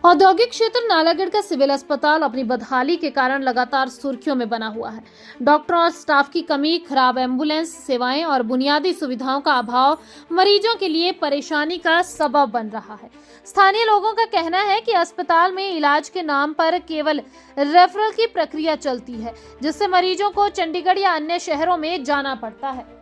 औद्योगिक क्षेत्र नालागढ़ का सिविल अस्पताल अपनी बदहाली के कारण लगातार सुर्खियों में बना हुआ है। डॉक्टरों और स्टाफ की कमी, खराब एम्बुलेंस सेवाएं और बुनियादी सुविधाओं का अभाव मरीजों के लिए परेशानी का सबब बन रहा है। स्थानीय लोगों का कहना है कि अस्पताल में इलाज के नाम पर केवल रेफरल की प्रक्रिया चलती है, जिससे मरीजों को चंडीगढ़ या अन्य शहरों में जाना पड़ता है।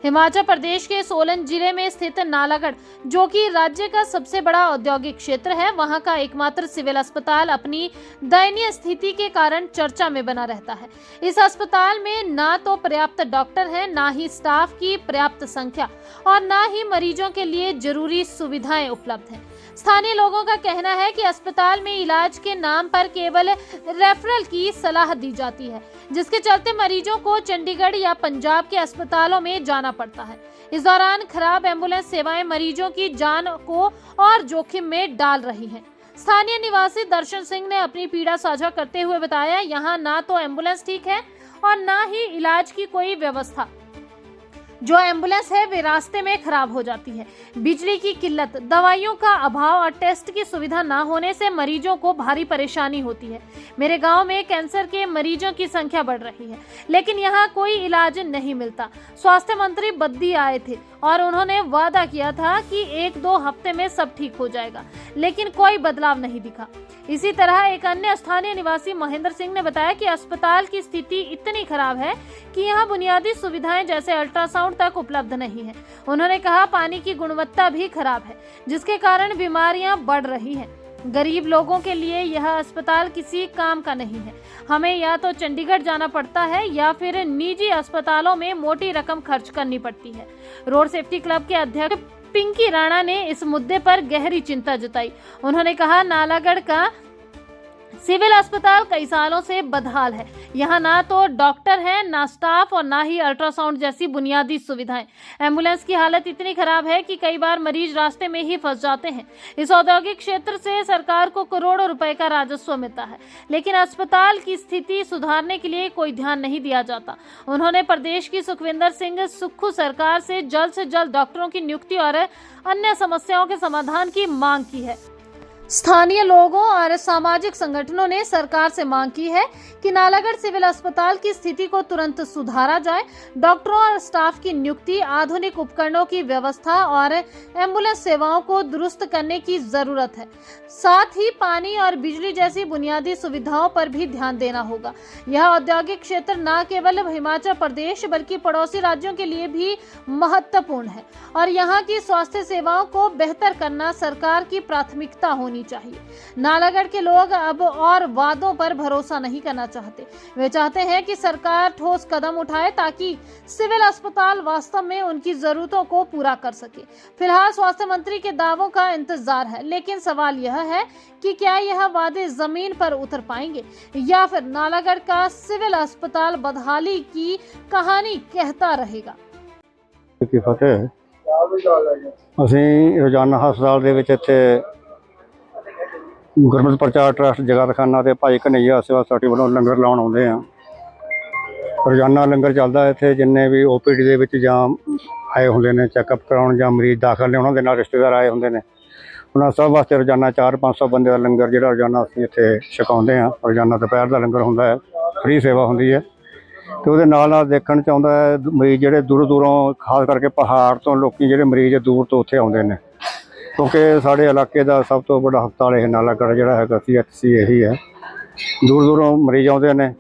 हिमाचल प्रदेश के सोलन जिले में स्थित नालागढ़, जो कि राज्य का सबसे बड़ा औद्योगिक क्षेत्र है, वहां का एकमात्र सिविल अस्पताल अपनी दयनीय स्थिति के कारण चर्चा में बना रहता है। इस अस्पताल में ना तो पर्याप्त डॉक्टर हैं, ना ही स्टाफ की पर्याप्त संख्या और ना ही मरीजों के लिए जरूरी सुविधाएं उपलब्ध हैं। स्थानीय लोगों का कहना है कि अस्पताल में इलाज के नाम पर केवल रेफरल की सलाह दी जाती है, जिसके चलते मरीजों को चंडीगढ़ या पंजाब के अस्पतालों में जाना पड़ता है। इस दौरान खराब एम्बुलेंस सेवाएं मरीजों की जान को और जोखिम में डाल रही हैं। स्थानीय निवासी दर्शन सिंह ने अपनी पीड़ा साझा करते हुए बताया, यहाँ ना तो एम्बुलेंस ठीक है और ना ही इलाज की कोई व्यवस्था। जो एम्बुलेंस है वे रास्ते में खराब हो जाती है। बिजली की किल्लत, दवाइयों का अभाव और टेस्ट की सुविधा ना होने से मरीजों को भारी परेशानी होती है। मेरे गांव में कैंसर के मरीजों की संख्या बढ़ रही है, लेकिन यहाँ कोई इलाज नहीं मिलता। स्वास्थ्य मंत्री बद्दी आए थे और उन्होंने वादा किया था कि 1-2 हफ्ते में सब ठीक हो जाएगा, लेकिन कोई बदलाव नहीं दिखा। इसी तरह एक अन्य स्थानीय निवासी महेंद्र सिंह ने बताया कि अस्पताल की स्थिति इतनी खराब है कि यहाँ बुनियादी सुविधाएं जैसे अल्ट्रासाउंड तक उपलब्ध नहीं है। उन्होंने कहा, पानी की गुणवत्ता भी खराब है, जिसके कारण बीमारियां बढ़ रही हैं। गरीब लोगों के लिए यह अस्पताल किसी काम का नहीं है। हमें या तो चंडीगढ़ जाना पड़ता है या फिर निजी अस्पतालों में मोटी रकम खर्च करनी पड़ती है। रोड सेफ्टी क्लब के अध्यक्ष पिंकी राणा ने इस मुद्दे पर गहरी चिंता जताई। उन्होंने कहा, नालागढ़ का सिविल अस्पताल कई सालों से बदहाल है। यहाँ ना तो डॉक्टर हैं, ना स्टाफ और ना ही अल्ट्रासाउंड जैसी बुनियादी सुविधाएं। एम्बुलेंस की हालत इतनी खराब है कि कई बार मरीज रास्ते में ही फंस जाते हैं। इस औद्योगिक क्षेत्र से सरकार को करोड़ों रुपए का राजस्व मिलता है, लेकिन अस्पताल की स्थिति सुधारने के लिए कोई ध्यान नहीं दिया जाता। उन्होंने प्रदेश की सुखविंदर सिंह सुक्खू सरकार से जल्द डॉक्टरों की नियुक्ति और अन्य समस्याओं के समाधान की मांग की है। स्थानीय लोगों और सामाजिक संगठनों ने सरकार से मांग की है कि नालागढ़ सिविल अस्पताल की स्थिति को तुरंत सुधारा जाए। डॉक्टरों और स्टाफ की नियुक्ति, आधुनिक उपकरणों की व्यवस्था और एम्बुलेंस सेवाओं को दुरुस्त करने की जरूरत है। साथ ही पानी और बिजली जैसी बुनियादी सुविधाओं पर भी ध्यान देना होगा। यह औद्योगिक क्षेत्र न केवल हिमाचल प्रदेश बल्कि पड़ोसी राज्यों के लिए भी महत्वपूर्ण है और यहाँ की स्वास्थ्य सेवाओं को बेहतर करना सरकार की प्राथमिकता होनी चाहिए। नालागढ़ के लोग अब और वादों पर भरोसा नहीं करना चाहते। वे चाहते हैं कि सरकार ठोस कदम उठाए ताकि सिविल अस्पताल वास्तव में उनकी जरूरतों को पूरा कर सके। फिलहाल स्वास्थ्य मंत्री के दावों का इंतजार है, लेकिन सवाल यह है कि क्या यह वादे जमीन पर उतर पाएंगे या फिर नालागढ़ का सिविल अस्पताल बदहाली की कहानी कहता रहेगा। ਅਸੀਂ ਰੋਜ਼ਾਨਾ ਹਸਪਤਾਲ ਦੇ ਵਿੱਚ ਇੱਥੇ ਗੁਰਮਤਿ ਪ੍ਰਚਾਰ ਟਰੱਸਟ ਜਗਤਖਾਨਾ ਤੇ ਭਾਈ ਕਨਈਆ ਸੇਵਾ ਸੋਸਾਇਟੀ ਵੱਲੋਂ ਲੰਗਰ ਲਾਉਣ ਆਉਂਦੇ ਆ। ਰੋਜ਼ਾਨਾ ਲੰਗਰ ਚੱਲਦਾ ਇੱਥੇ। ਜਿੰਨੇ ਵੀ OPD ਦੇ ਵਿੱਚ ਜਾਂ ਆਏ ਹੁੰਦੇ ਨੇ ਚੈੱਕਅਪ ਕਰਾਉਣ ਜਾਂ ਮਰੀਜ਼ ਦਾਖਲ ਨੇ, ਉਹਨਾਂ ਦੇ ਨਾਲ ਰਿਸ਼ਤੇਦਾਰ ਆਏ ਹੁੰਦੇ ਨੇ, ਉਹਨਾਂ ਸਭ ਵਾਸਤੇ ਰੋਜ਼ਾਨਾ 400-500 ਬੰਦੇ ਦਾ ਲੰਗਰ ਜਿਹੜਾ ਰੋਜ਼ਾਨਾ ਅਸੀਂ ਇੱਥੇ ਛਕਾਉਂਦੇ ਹਾਂ। ਰੋਜ਼ਾਨਾ ਦੁਪਹਿਰ ਦਾ ਲੰਗਰ ਹੁੰਦਾ ਹੈ, ਫ੍ਰੀ ਸੇਵਾ ਹੁੰਦੀ ਹੈ। ਤੇ ਉਹਦੇ ਨਾਲ ਦੇਖਣ 'ਚ ਆਉਂਦਾ ਹੈ ਮਰੀਜ਼ ਜਿਹੜੇ ਦੂਰੋਂ ਖਾਸ ਕਰਕੇ ਪਹਾੜ ਤੋਂ ਲੋਕੀ ਜਿਹੜੇ ਮਰੀਜ਼ ਦੂਰ ਤੋਂ ਉੱਥੇ ਆਉਂਦੇ ਨੇ, ਕਿਉਂਕਿ ਸਾਡੇ ਇਲਾਕੇ ਦਾ ਸਭ ਤੋਂ ਵੱਡਾ ਹਸਪਤਾਲ ਇਹ ਨਾਲਾਗੜ੍ਹ ਜਿਹੜਾ ਹੈਗਾ CHC ਇਹੀ ਹੈ। ਦੂਰੋਂ ਮਰੀਜ਼ ਆਉਂਦੇ ਨੇ।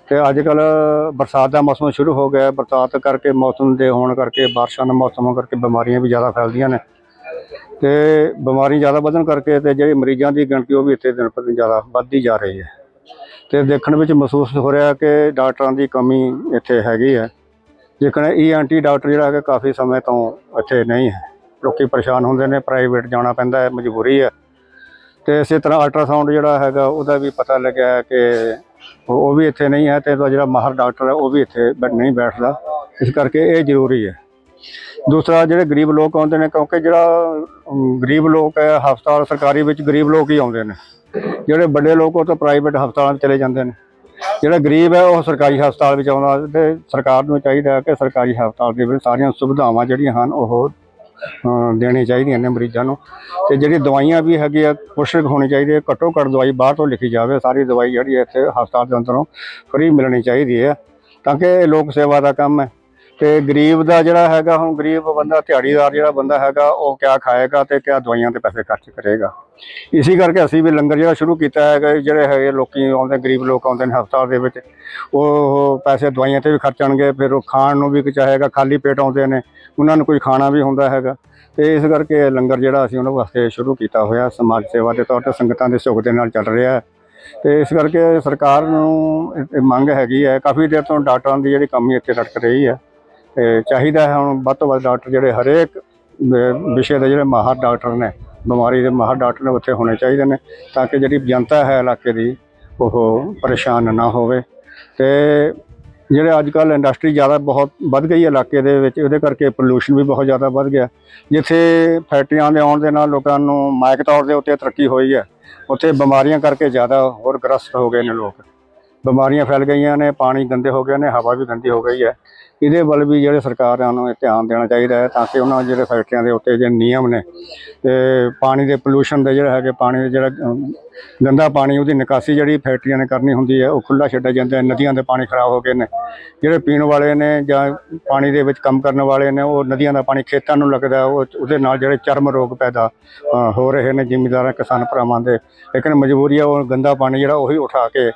ਤੇ ਅੱਜ ਕੱਲ੍ਹ ਬਰਸਾਤ ਦਾ ਮੌਸਮ ਸ਼ੁਰੂ ਹੋ ਗਿਆ। ਬਰਸਾਤ ਕਰਕੇ, ਮੌਸਮ ਦੇ ਹੋਣ ਕਰਕੇ, ਬਾਰਿਸ਼ਾਂ ਦਾ ਮੌਸਮ ਕਰਕੇ ਬਿਮਾਰੀਆਂ ਵੀ ਜ਼ਿਆਦਾ ਫੈਲਦੀਆਂ ਨੇ ਤੇ ਬਿਮਾਰੀ ਜ਼ਿਆਦਾ ਵਧਣ ਕਰਕੇ ਤੇ ਜਿਹੜੀ ਮਰੀਜ਼ਾਂ ਦੀ ਗਿਣਤੀ ਉਹ ਵੀ ਇੱਥੇ ਦਿਨ ਪਰ ਦਿਨ ਜ਼ਿਆਦਾ ਵੱਧਦੀ ਜਾ ਰਹੀ ਹੈ। ਤੇ ਦੇਖਣ ਵਿੱਚ ਮਹਿਸੂਸ ਹੋ ਰਿਹਾ ਕਿ ਡਾਕਟਰਾਂ ਦੀ ਕਮੀ ਇੱਥੇ ਹੈਗੀ ਹੈ। ਲੇਕਿਨ ENT ਡਾਕਟਰ ਜਿਹੜਾ ਹੈਗਾ ਕਾਫੀ ਸਮੇਂ ਤੋਂ ਇੱਥੇ ਨਹੀਂ ਹੈ। ਲੋਕੀ ਪਰੇਸ਼ਾਨ ਹੁੰਦੇ ਨੇ, ਪ੍ਰਾਈਵੇਟ ਜਾਣਾ ਪੈਂਦਾ ਹੈ, ਮਜਬੂਰੀ ਹੈ। ਤੇ ਇਸੇ ਤਰ੍ਹਾਂ ਅਲਟਰਾਸਾਊਂਡ ਜਿਹੜਾ ਹੈਗਾ ਉਹਦਾ ਵੀ ਪਤਾ ਲੱਗਿਆ ਕਿ ਉਹ ਵੀ ਇੱਥੇ ਨਹੀਂ ਹੈ ਤੇ ਜਿਹੜਾ ਮਾਹਰ ਡਾਕਟਰ ਹੈ ਉਹ ਵੀ ਇੱਥੇ ਨਹੀਂ ਬੈਠਦਾ। ਇਸ ਕਰਕੇ ਇਹ ਜ਼ਰੂਰੀ ਹੈ। ਦੂਸਰਾ, ਜਿਹੜੇ ਗਰੀਬ ਲੋਕ ਆਉਂਦੇ ਨੇ, ਕਿਉਂਕਿ ਜਿਹੜਾ ਗਰੀਬ ਲੋਕ ਹੈ ਹਸਪਤਾਲ ਸਰਕਾਰੀ ਵਿੱਚ ਗਰੀਬ ਲੋਕ ਹੀ ਆਉਂਦੇ ਨੇ। ਜਿਹੜੇ ਵੱਡੇ ਲੋਕ ਉਹ ਤਾਂ ਪ੍ਰਾਈਵੇਟ ਹਸਪਤਾਲਾਂ ਵਿੱਚ ਚਲੇ ਜਾਂਦੇ ਨੇ। ਜਿਹੜਾ ਗਰੀਬ ਹੈ ਉਹ ਸਰਕਾਰੀ ਹਸਪਤਾਲ ਵਿੱਚ ਆਉਂਦਾ। ਤੇ ਸਰਕਾਰ ਨੂੰ ਚਾਹੀਦਾ ਕਿ ਸਰਕਾਰੀ ਹਸਪਤਾਲ ਦੇ ਵਿੱਚ ਸਾਰੀਆਂ ਸੁਵਿਧਾਵਾਂ ਜਿਹੜੀਆਂ ਹਨ ਉਹ ਦੇਣੀ ਚਾਹੀਦੀਆਂ ਨੇ ਮਰੀਜ਼ਾਂ ਨੂੰ। ਤੇ ਜਿਹੜੀ ਦਵਾਈਆਂ ਵੀ ਹੈਗੀ ਆ ਪੁਸ਼ਕ ਹੋਣੀ ਚਾਹੀਦੀ ਹੈ, ਘੱਟੋ ਘੱਟ ਦਵਾਈ ਬਾਹਰ ਤੋਂ ਲਿਖੀ ਜਾਵੇ। ਸਾਰੀ ਦਵਾਈ ਜਿਹੜੀ ਇੱਥੇ ਹਸਪਤਾਲ ਦੇ ਅੰਦਰੋਂ ਫਰੀ ਮਿਲਣੀ ਚਾਹੀਦੀ ਹੈ, ਤਾਂ ਕਿ ਇਹ ਲੋਕ ਸੇਵਾ ਦਾ ਕੰਮ ਹੈ। ਤੇ ਗਰੀਬ ਦਾ ਜਿਹੜਾ ਹੈਗਾ, ਹੁਣ ਗਰੀਬ ਬੰਦਾ, ਦਿਹਾੜੀਦਾਰ ਜਿਹੜਾ ਬੰਦਾ ਹੈਗਾ, ਉਹ ਕਿਆ ਖਾਏਗਾ ਤੇ ਕਿਆ ਦਵਾਈਆਂ ਤੇ ਪੈਸੇ ਖਰਚ ਕਰੇਗਾ। ਇਸੇ ਕਰਕੇ ਅਸੀਂ ਵੀ ਲੰਗਰ ਜਿਹੜਾ ਸ਼ੁਰੂ ਕੀਤਾ ਹੈਗਾ। ਜਿਹੜੇ ਹੈਗੇ ਲੋਕੀ ਆਉਂਦੇ, ਗਰੀਬ ਲੋਕ ਆਉਂਦੇ ਨੇ ਹਸਪਤਾਲ ਦੇ ਵਿੱਚ, ਉਹ ਪੈਸੇ ਦਵਾਈਆਂ ਤੇ ਵੀ ਖਰਚਣਗੇ, ਫਿਰ ਉਹ ਖਾਣ ਨੂੰ ਵੀ ਚਾਹੇਗਾ। ਖਾਲੀ ਪੇਟ ਆਉਂਦੇ ਨੇ, ਉਹਨਾਂ ਨੂੰ ਕੋਈ ਖਾਣਾ ਵੀ ਹੁੰਦਾ ਹੈਗਾ। ਤੇ ਇਸ ਕਰਕੇ ਲੰਗਰ ਜਿਹੜਾ ਅਸੀਂ ਉਹਨਾਂ ਵਾਸਤੇ ਸ਼ੁਰੂ ਕੀਤਾ ਹੋਇਆ, ਸਮਾਜ ਸੇਵਾ ਦੇ ਤੌਰ ਤੇ ਸੰਗਤਾਂ ਦੇ ਸੁੱਖ ਦੇ ਨਾਲ ਚੱਲ ਰਿਹਾ ਹੈ। ਤੇ ਇਸ ਕਰਕੇ ਸਰਕਾਰ ਨੂੰ ਇਹ ਮੰਗ ਹੈਗੀ ਹੈ, ਕਾਫੀ ਦੇਰ ਤੋਂ ਡਾਕਟਰਾਂ ਦੀ ਜਿਹੜੀ ਕਮੀ ਇੱਥੇ ਰੜਕ ਰਹੀ ਹੈ। ਤੇ ਚਾਹੀਦਾ ਹੈ ਹੁਣ ਵੱਧ ਤੋਂ ਵੱਧ ਡਾਕਟਰ ਜਿਹੜੇ ਹਰੇਕ ਵਿਸ਼ੇ ਦੇ ਜਿਹੜੇ ਮਾਹਰ ਡਾਕਟਰ ਨੇ, ਬਿਮਾਰੀ ਦੇ ਮਾਹਰ ਡਾਕਟਰ ਨੇ, ਉੱਥੇ ਹੋਣੇ ਚਾਹੀਦੇ ਨੇ, ਤਾਂ ਕਿ ਜਿਹੜੀ ਜਨਤਾ ਹੈ ਇਲਾਕੇ ਦੀ ਉਹ ਪਰੇਸ਼ਾਨ ਨਾ ਹੋਵੇ। ਤੇ ਜਿਹੜੇ ਅੱਜ ਕੱਲ੍ਹ ਇੰਡਸਟਰੀ ਜ਼ਿਆਦਾ ਬਹੁਤ ਵੱਧ ਗਈ ਇਲਾਕੇ ਦੇ ਵਿੱਚ, ਉਹਦੇ ਕਰਕੇ ਪੋਲਿਊਸ਼ਨ ਵੀ ਬਹੁਤ ਜ਼ਿਆਦਾ ਵੱਧ ਗਿਆ। ਜਿੱਥੇ ਫੈਕਟਰੀਆਂ ਦੇ ਆਉਣ ਦੇ ਨਾਲ ਲੋਕਾਂ ਨੂੰ ਮਾਇਕ ਤੌਰ ਦੇ ਉੱਤੇ ਤਰੱਕੀ ਹੋਈ ਹੈ, ਉੱਥੇ ਬਿਮਾਰੀਆਂ ਕਰਕੇ ਜ਼ਿਆਦਾ ਹੋਰ ਗ੍ਰਸਤ ਹੋ ਗਏ ਨੇ ਲੋਕ। ਬਿਮਾਰੀਆਂ ਫੈਲ ਗਈਆਂ ਨੇ, ਪਾਣੀ ਗੰਦੇ ਹੋ ਗਏ ਨੇ, ਹਵਾ ਵੀ ਗੰਦੀ ਹੋ ਗਈ ਹੈ। ਇਹਦੇ ਵੱਲ ਵੀ ਜਿਹੜੇ ਸਰਕਾਰਾਂ ਨੂੰ ਇਹ ਧਿਆਨ ਦੇਣਾ ਚਾਹੀਦਾ ਹੈ, ਤਾਂ ਕਿ ਉਹਨਾਂ ਜਿਹੜੇ ਫੈਕਟਰੀਆਂ ਦੇ ਉੱਤੇ ਜਿਹੜੇ ਨਿਯਮ ਨੇ, ਤੇ ਪਾਣੀ ਦੇ ਪੋਲਿਊਸ਼ਨ ਦੇ ਜਿਹੜੇ ਹੈਗੇ, ਪਾਣੀ ਦੇ ਜਿਹੜਾ ਗੰਦਾ ਪਾਣੀ, ਉਹਦੀ ਨਿਕਾਸੀ ਜਿਹੜੀ ਫੈਕਟਰੀਆਂ ਨੇ ਕਰਨੀ ਹੁੰਦੀ ਹੈ, ਉਹ ਖੁੱਲ੍ਹਾ ਛੱਡਿਆ ਜਾਂਦਾ ਹੈ। ਨਦੀਆਂ ਦੇ ਪਾਣੀ ਖਰਾਬ ਹੋ ਗਏ ਨੇ। ਜਿਹੜੇ ਪੀਣ ਵਾਲੇ ਨੇ ਜਾਂ ਪਾਣੀ ਦੇ ਵਿੱਚ ਕੰਮ ਕਰਨ ਵਾਲੇ ਨੇ, ਉਹ ਨਦੀਆਂ ਦਾ ਪਾਣੀ ਖੇਤਾਂ ਨੂੰ ਲੱਗਦਾ, ਉਹਦੇ ਨਾਲ ਜਿਹੜੇ ਚਰਮ ਰੋਗ ਪੈਦਾ ਹੋ ਰਹੇ ਨੇ ਜ਼ਿਮੀਂਦਾਰਾਂ, ਕਿਸਾਨ ਭਰਾਵਾਂ ਦੇ। ਲੇਕਿਨ ਮਜਬੂਰੀ ਹੈ, ਉਹ ਗੰਦਾ ਪਾਣੀ ਜਿਹੜਾ ਉਹੀ ਉਠਾ ਕੇ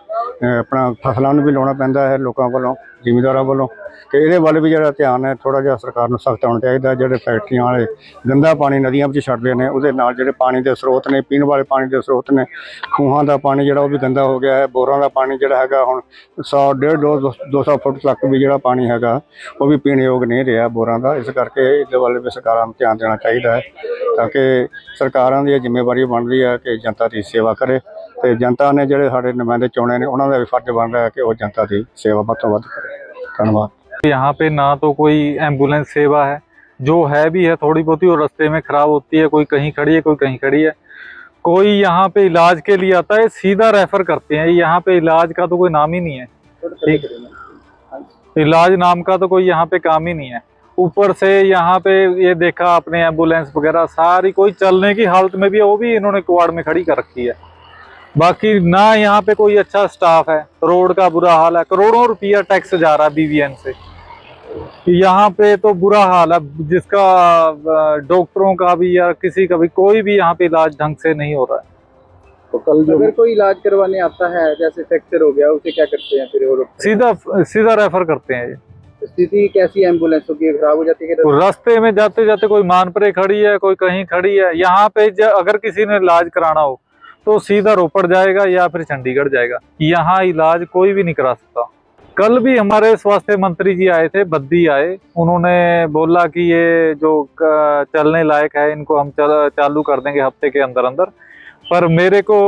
ਆਪਣਾ ਫਸਲਾਂ ਨੂੰ ਵੀ ਲਾਉਣਾ ਪੈਂਦਾ ਹੈ ਲੋਕਾਂ ਵੱਲੋਂ, ਜ਼ਿਮੀਂਦਾਰਾਂ ਵੱਲੋਂ। ਤੇ ਇਹਦੇ ਵੱਲ ਵੀ ਜਿਹੜਾ ਧਿਆਨ ਹੈ ਥੋੜ੍ਹਾ ਜਿਹਾ ਸਰਕਾਰ ਨੂੰ ਸਖਤ ਹੋਣਾ ਚਾਹੀਦਾ। ਜਿਹੜੇ ਫੈਕਟਰੀਆਂ ਵਾਲੇ ਗੰਦਾ ਪਾਣੀ ਨਦੀਆਂ ਵਿੱਚ ਛੱਡਦੇ ਨੇ, ਉਹਦੇ ਨਾਲ ਜਿਹੜੇ ਪਾਣੀ ਦੇ ਸਰੋਤ ਨੇ, ਪੀਣ ਵਾਲੇ ਪਾਣੀ ਦੇ ਸਰੋਤ ਨੇ, ਖੂਹਾਂ ਦਾ ਪਾਣੀ ਜਿਹੜਾ ਉਹ ਵੀ ਗੰਦਾ ਹੋ ਗਿਆ ਹੈ। ਬੋਰਾਂ ਦਾ ਪਾਣੀ ਜਿਹੜਾ ਹੈਗਾ ਹੁਣ 100, 150, 200 ਫੁੱਟ ਤੱਕ ਵੀ ਜਿਹੜਾ ਪਾਣੀ ਹੈਗਾ, ਉਹ ਵੀ ਪੀਣ ਯੋਗ ਨਹੀਂ ਰਿਹਾ ਬੋਰਾਂ ਦਾ। ਇਸ ਕਰਕੇ ਇਹਦੇ ਵੱਲ ਵੀ ਸਰਕਾਰਾਂ ਨੂੰ ਧਿਆਨ ਦੇਣਾ ਚਾਹੀਦਾ ਹੈ, ਤਾਂ ਕਿ ਸਰਕਾਰਾਂ ਦੀ ਇਹ ਜ਼ਿੰਮੇਵਾਰੀ ਬਣਦੀ ਹੈ ਕਿ ਜਨਤਾ ਦੀ ਸੇਵਾ ਕਰੇ। ਤੇ ਜਨਤਾ ਨੇ ਜਿਹੜੇ ਸਾਡੇ ਨੁਮਾਇੰਦੇ ਚੁਣੇ ਨੇ, ਉਹਨਾਂ ਦਾ ਵੀ ਫਰਜ਼ ਬਣ ਰਿਹਾ ਹੈ ਕਿ ਉਹ ਜਨਤਾ ਦੀ सेवा ਵੱਧ ਤੋਂ ਵੱਧ ਕਰੇ। धन्यवाद। यहाँ पे ना तो कोई एम्बुलेंस सेवा है, जो है भी है थोड़ी बहुत ही, वो रास्ते में खराब होती है। कोई कहीं खड़ी है, कोई कहीं खड़ी है। कोई यहाँ पे इलाज के लिए आता है, सीधा रेफर करते हैं। यहाँ पे इलाज का तो कोई नाम ही नहीं है, ठीक? इलाज नाम का तो कोई यहाँ पे काम ही नहीं है। ऊपर से यहाँ पे ये देखा आपने, एम्बुलेंस वगैरह सारी कोई चलने की हालत में भी है, वो भी इन्होंने क्वाड में खड़ी कर रखी है। बाकी ना यहाँ पे कोई अच्छा स्टाफ है। रोड का बुरा हाल है, करोड़ों रुपया टैक्स जा रहा है BVN से। यहाँ पे तो बुरा हाल है, जिसका डॉक्टरों का भी या किसी का भी, कोई भी यहाँ पे इलाज ढंग से नहीं हो रहा है। तो कल अगर कोई इलाज करवाने आता है, जैसे फ्रैक्चर हो गया, उसे क्या करते हैं फिर वो लोग? सीधा रेफर करते हैं। ये स्थिति कैसी है एम्बुलेंसों की, खराब हो जाती है? तो रास्ते में जाते जाते कोई मानपरे खड़ी है, कोई कहीं खड़ी है। यहाँ पे अगर किसी ने इलाज कराना हो तो सीधा रोपड़ जाएगा या फिर चंडीगढ़ जाएगा। यहाँ इलाज कोई भी नहीं करा सकता। कल भी हमारे स्वास्थ्य मंत्री जी आए थे, बद्दी आए। उन्होंने बोला कि ये जो चलने लायक है, इनको हम चालू कर देंगे हफ्ते के अंदर अंदर। पर मेरे को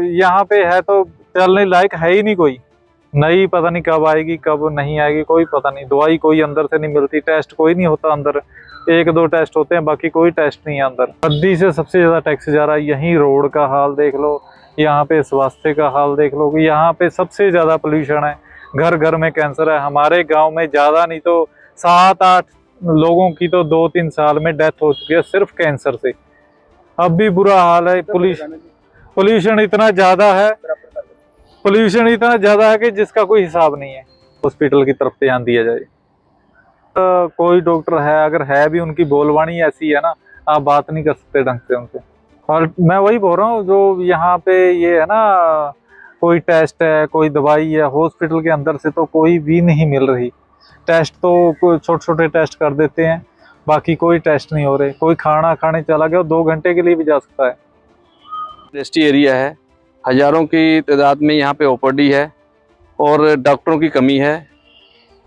यहाँ पे है तो चलने लायक है ही नहीं कोई। नई पता नहीं कब आएगी, कब नहीं आएगी, कोई पता नहीं। दवाई कोई अंदर से नहीं मिलती, टेस्ट कोई नहीं होता अंदर। 1-2 टेस्ट होते हैं, बाकी कोई टेस्ट नहीं है अंदर। बद्दी से सबसे ज्यादा टैक्स जा रहा है। यहीं रोड का हाल देख लो, यहाँ पे स्वास्थ्य का हाल देख लो कि यहाँ पे सबसे ज्यादा पोल्यूशन है। घर घर में कैंसर है। हमारे गांव में ज्यादा नहीं तो 7-8 लोगों की तो 2-3 साल में डेथ हो चुकी है सिर्फ कैंसर से। अब भी बुरा हाल है। पोल्यूशन इतना ज्यादा है, कि जिसका कोई हिसाब नहीं है। हॉस्पिटल की तरफ ध्यान दिया जाए। कोई डॉक्टर है, अगर है भी, उनकी बोलवाणी ऐसी है ना, आप बात नहीं कर सकते ढंग से उनसे। और मैं वही बोल रहा हूँ, जो यहाँ पे ये है ना, कोई टेस्ट है, कोई दवाई है, हॉस्पिटल के अंदर से तो कोई भी नहीं मिल रही। टेस्ट तो छोटे छोटे टेस्ट कर देते हैं, बाकी कोई टेस्ट नहीं हो रहे। कोई खाना खाने चला गया 2 घंटे के लिए भी जा सकता है। इंडस्ट्री एरिया है, हजारों की तादाद में यहाँ पे ओपीडी है और डॉक्टरों की कमी है,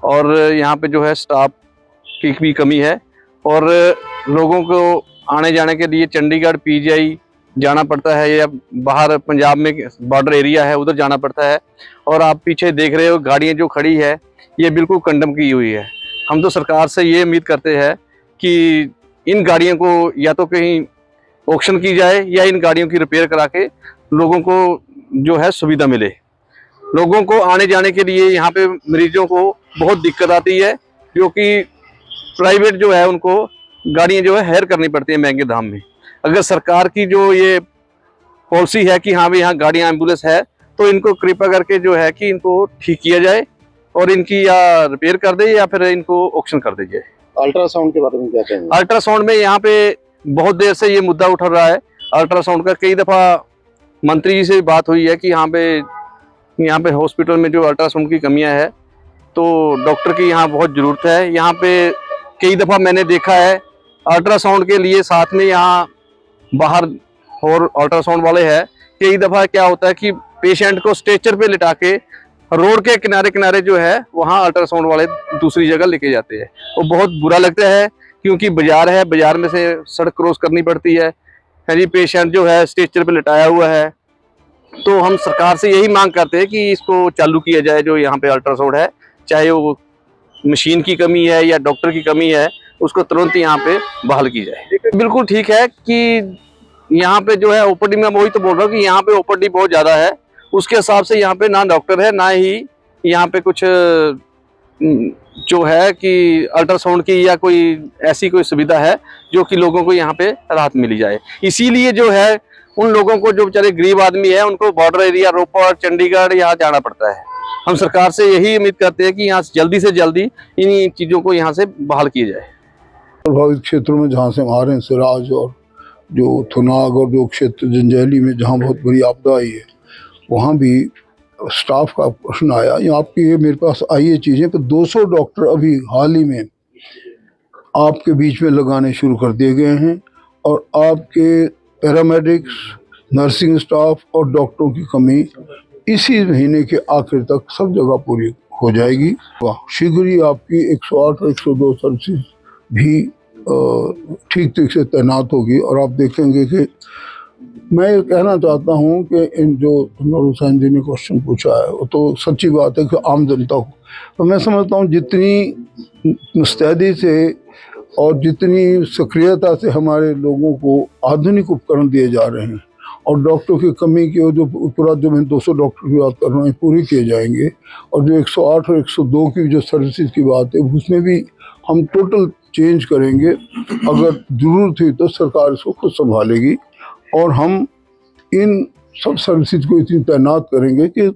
और यहाँ पे जो है स्टाफ की भी कमी है, और लोगों को आने जाने के लिए चंडीगढ़ PGI जाना पड़ता है, या बाहर पंजाब में बॉर्डर एरिया है उधर जाना पड़ता है। और आप पीछे देख रहे हो गाड़ियाँ जो खड़ी है, ये बिल्कुल कंडम की हुई है। हम तो सरकार से ये उम्मीद करते हैं कि इन गाड़ियों को या तो कहीं ऑक्शन की जाए, या इन गाड़ियों की रिपेयर करा के लोगों को जो है सुविधा मिले। लोगों को आने जाने के लिए यहाँ पे मरीजों को बहुत दिक्कत आती है, क्योंकि प्राइवेट जो है उनको गाड़ियां जो है हायर करनी पड़ती है महंगे दाम में। अगर सरकार की जो ये पॉलिसी है कि हाँ भाई यहाँ गाड़ियां एम्बुलेंस है, तो इनको कृपा करके जो है कि इनको ठीक किया जाए और इनकी या रिपेयर कर दे या फिर इनको ऑक्शन कर दी जाए। अल्ट्रासाउंड के बारे में क्या कहेंगे? अल्ट्रासाउंड में यहाँ पे बहुत देर से ये मुद्दा उठ रहा है अल्ट्रासाउंड का। कई दफ़ा मंत्री जी से बात हुई है कि यहाँ पे हॉस्पिटल में जो अल्ट्रासाउंड की कमियां है, तो डॉक्टर की यहाँ बहुत ज़रूरत है। यहाँ पे कई दफ़ा मैंने देखा है अल्ट्रासाउंड के लिए साथ में यहाँ बाहर और अल्ट्रासाउंड वाले हैं। कई दफ़ा क्या होता है कि पेशेंट को स्ट्रेचर पे लिटा के रोड के किनारे किनारे जो है वहाँ अल्ट्रासाउंड वाले दूसरी जगह लेके जाते हैं। वो बहुत बुरा लगता है क्योंकि बाजार है, बाजार में से सड़क क्रॉस करनी पड़ती है जी, पेशेंट जो है स्ट्रेचर पे लिटाया हुआ है। तो हम सरकार से यही मांग करते हैं कि इसको चालू किया जाए जो यहाँ पे अल्ट्रासाउंड है, चाहे वो मशीन की कमी है या डॉक्टर की कमी है, उसको तुरंत यहाँ पे बहाल की जाए। बिल्कुल ठीक है कि यहाँ पे जो है ओपीडी में, वही तो बोल रहा हूँ कि यहाँ पे ओपीडी बहुत ज़्यादा है, उसके हिसाब से यहाँ पे ना डॉक्टर है ना ही यहाँ पे कुछ जो है कि अल्ट्रासाउंड की या कोई ऐसी कोई सुविधा है जो कि लोगों को यहाँ पे राहत मिली जाए। इसीलिए जो है उन लोगों को जो बेचारे गरीब आदमी है उनको बॉर्डर एरिया रोपड़, चंडीगढ़ यहाँ जाना पड़ता है। हम सरकार से यही उम्मीद करते हैं कि यहाँ जल्दी से जल्दी इन चीज़ों को यहाँ से बहाल किया जाए। प्रभावित क्षेत्रों में जहाँ से हमारे सिराज और जो थुनाग और जो क्षेत्र जंजैली में जहाँ बहुत बड़ी आपदा आई है, वहाँ भी स्टाफ का प्रश्न आया। यहाँ आपकी ये मेरे पास आई है चीज़ें, पर 200 डॉक्टर अभी हाल ही में आपके बीच में लगाने शुरू कर दिए गए हैं और आपके पैरामेडिक्स, नर्सिंग स्टाफ और डॉक्टरों की कमी इसी महीने के आखिर तक सब जगह पूरी हो जाएगी। शीघ्र ही आपकी 108 और 102 सर्विस भी ठीक से तैनात होगी। और आप देखेंगे कि मैं ये कहना चाहता हूँ कि इन जो नूर हुसैन जी ने क्वेश्चन पूछा है वो तो सच्ची बात है कि आम जनता को, तो मैं समझता हूँ जितनी मुस्तैदी से और जितनी सक्रियता से हमारे लोगों को आधुनिक उपकरण दिए जा रहे हैं और डॉक्टरों की कमी की जो पूरा जो मैं 200 डॉक्टर की बात कर रहा हूँ पूरी किए जाएंगे, और जो 108 और 102 की जो सर्विसेज की बात है उसमें भी हम टोटल चेंज करेंगे। अगर ज़रूरत हुई तो सरकार इसको खुद संभालेगी और हम इन सब सर्विसेज को इतनी तैनात करेंगे कि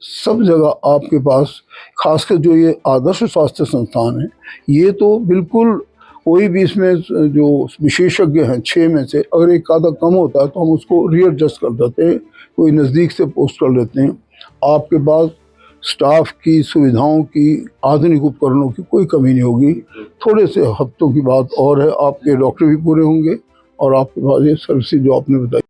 सब जगह आपके पास, खासकर जो ये आदर्श स्वास्थ्य संस्थान है, ये तो बिल्कुल कोई भी इसमें जो विशेषज्ञ हैं 6 में से अगर एक आधा कम होता है तो हम उसको रीएडजस्ट कर देते हैं, कोई नज़दीक से पोस्ट कर लेते हैं। आपके पास स्टाफ की, सुविधाओं की, आधुनिक उपकरणों की कोई कमी नहीं होगी। थोड़े से हफ्तों की बात और है, आपके डॉक्टर भी पूरे होंगे और आपके पास ये सर्विस जो आपने बताई